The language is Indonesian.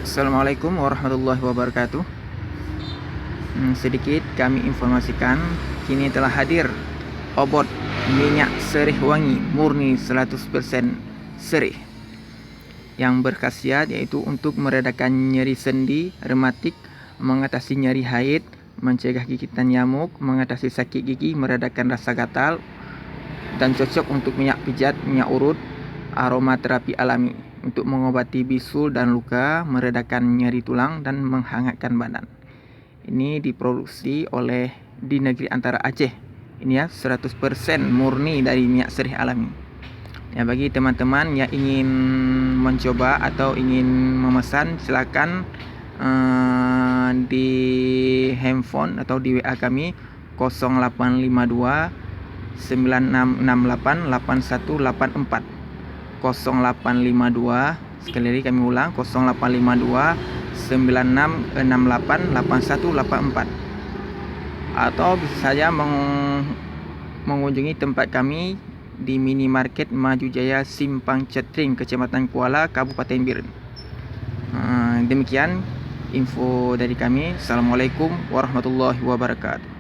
Assalamualaikum warahmatullahi wabarakatuh. Sedikit kami informasikan, kini telah hadir obat minyak serih wangi murni 100% serih yang berkhasiat yaitu untuk meredakan nyeri sendi, rematik, mengatasi nyeri haid, mencegah gigitan nyamuk, mengatasi sakit gigi, meredakan rasa gatal, dan cocok untuk minyak pijat, minyak urut, aromaterapi alami untuk mengobati bisul dan luka, meredakan nyeri tulang, dan menghangatkan badan. Ini diproduksi oleh di negeri antara Aceh. Ini ya 100% murni dari minyak serih alami. Ya, bagi teman-teman yang ingin mencoba atau ingin memesan, silakan di handphone atau di WA kami 0852 9668 8184 0852. Sekali lagi kami ulang, 0852 9668 8184, atau bisa saja mengunjungi tempat kami di minimarket Maju Jaya Simpang Cetring, Kecamatan Kuala, Kabupaten Biren. Demikian info dari kami. Assalamualaikum warahmatullahi wabarakatuh.